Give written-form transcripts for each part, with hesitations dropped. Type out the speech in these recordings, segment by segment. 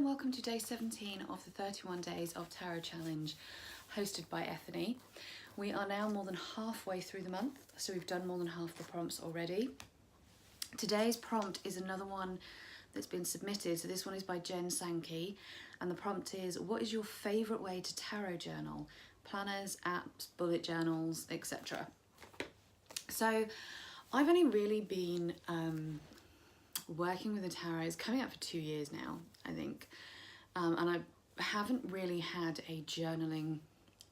welcome to day 17 of the 31 Days of Tarot Challenge hosted by Ethony. We are now more than halfway through the month, so we've done more than half the prompts already. Today's prompt is another one that's been submitted, so this one is by Sankey, and the prompt is, what is your favourite way to tarot journal? Planners, apps, bullet journals, etc. So I've only really been working with the tarot. It's coming up for 2 years now, I think, and I haven't really had a journaling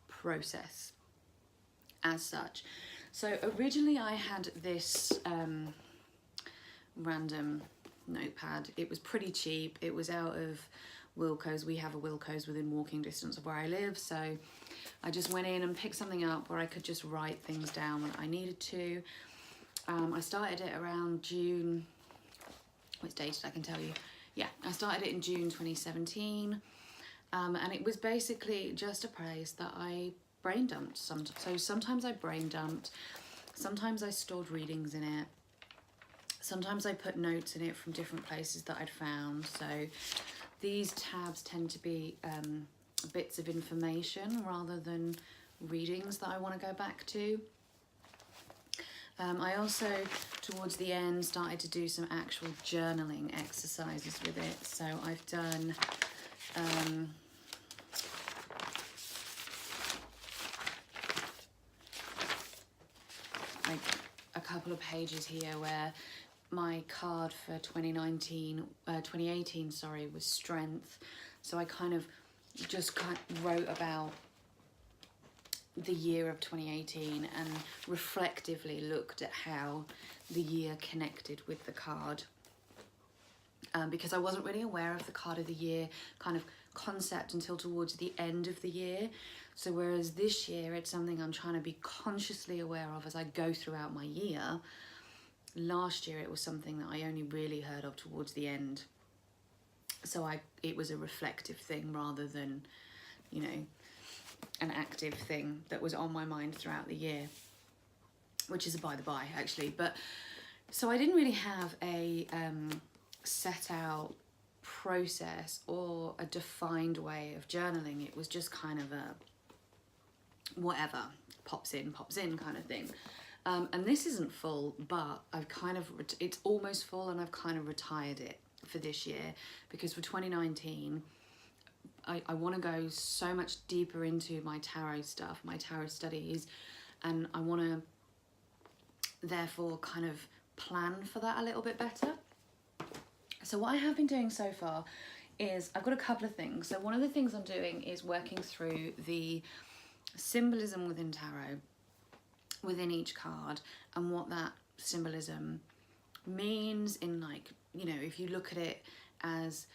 process as such. So originally I had this random notepad. It was pretty cheap. It was out of Wilko's. We have a Wilko's within walking distance of where I live, so I just went in and picked something up where I could just write things down when I needed to. I started it around June. It's dated, I can tell you. Yeah, I started it in June 2017, and it was basically just a place that I brain dumped. So sometimes I brain dumped, sometimes I stored readings in it, sometimes I put notes in it from different places that I'd found. So these tabs tend to be bits of information rather than readings that I want to go back to. I also, towards the end, started to do some actual journaling exercises with it. So I've done like a couple of pages here where my card for 2018, sorry, was strength. So I kind of wrote about the year of 2018 and reflectively looked at how the year connected with the card, because I wasn't really aware of the card of the year kind of concept until towards the end of the year. So whereas this year it's something I'm trying to be consciously aware of as I go throughout my year, last year it was something that I only really heard of towards the end. So it was a reflective thing rather than, you know, an active thing that was on my mind throughout the year, which is a by the by actually. But so I didn't really have a set out process or a defined way of journaling. It was just kind of a whatever pops in kind of thing. And this isn't full, but I've kind of, it's almost full, and I've kind of retired it for this year, because for 2019 I want to go so much deeper into my tarot stuff, my tarot studies, and I want to therefore kind of plan for that a little bit better. So what I have been doing so far is I've got a couple of things. So one of the things I'm doing is working through the symbolism within tarot, within each card, and what that symbolism means in, like, you know, if you look at it as,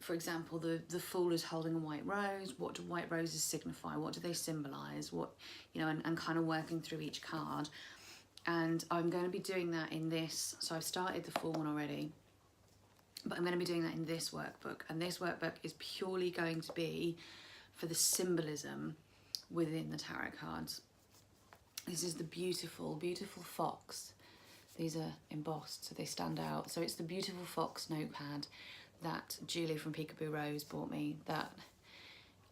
for example, the Fool is holding a white rose. What do white roses signify? What do they symbolize? What, you know, and kind of working through each card. And I'm going to be doing that in this. So I've started the Fool one already, but I'm going to be doing that in this workbook. And this workbook is purely going to be for the symbolism within the tarot cards. This is the beautiful, beautiful fox. These are embossed, so they stand out. So it's the beautiful fox notepad that Julie from Peekaboo Rose bought me, that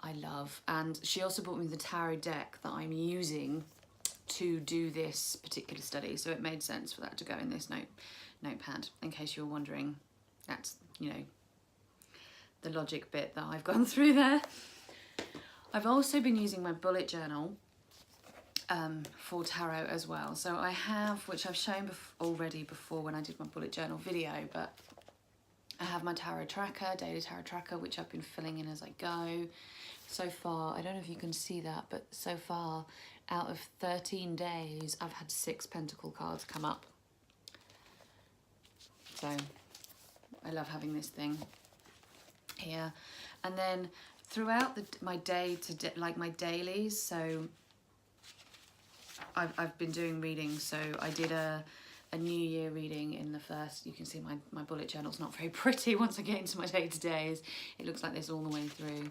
I love. And she also bought me the tarot deck that I'm using to do this particular study, so it made sense for that to go in this notepad, in case you were wondering. That's, you know, the logic bit that I've gone through there. I've also been using my bullet journal for tarot as well. So I have, which I've shown already before when I did my bullet journal video, but I have my tarot tracker, daily tarot tracker, which I've been filling in as I go. So far, I don't know if you can see that, but so far, out of 13 days, I've had 6 pentacle cards come up. So I love having this thing here. And then throughout my day like my dailies, so I've been doing readings. So I did a New Year reading in the first. You can see my bullet journal's not very pretty once I get into my day-to-days. It looks like this all the way through.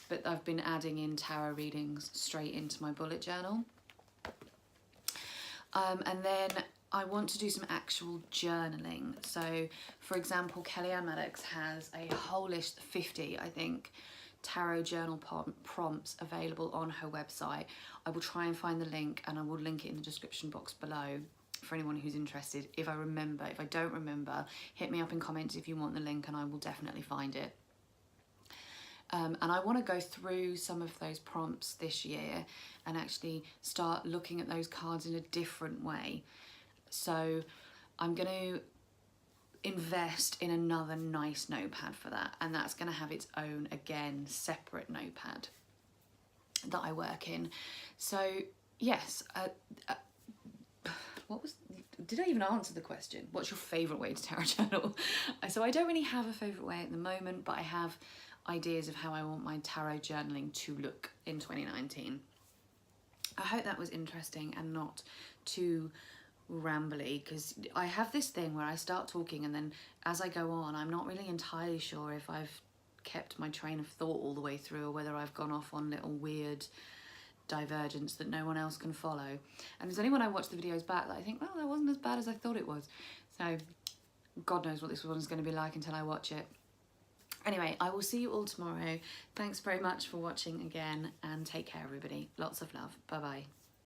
But I've been adding in tarot readings straight into my bullet journal. And then I want to do some actual journaling. So, for example, Kellyanne Maddox has a whole list, 50, I think, tarot journal prompts available on her website. I will try and find the link, and I will link it in the description box below for anyone who's interested. If I remember, if I don't remember, hit me up in comments if you want the link, and I will definitely find it. And I want to go through some of those prompts this year and actually start looking at those cards in a different way. So I'm going to invest in another nice notepad for that, and that's going to have its own, again, separate notepad that I work in. So yes, did I even answer the question? What's your favourite way to tarot journal? So I don't really have a favourite way at the moment, but I have ideas of how I want my tarot journaling to look in 2019. I hope that was interesting and not too rambly, because I have this thing where I start talking and then as I go on, I'm not really entirely sure if I've kept my train of thought all the way through or whether I've gone off on little weird divergence that no one else can follow. And there's only when I watch the videos back that I think, well, that wasn't as bad as I thought it was. So God knows what this one's going to be like until I watch it. Anyway, I will see you all tomorrow. Thanks very much for watching again, and take care, everybody. Lots of love. Bye-bye.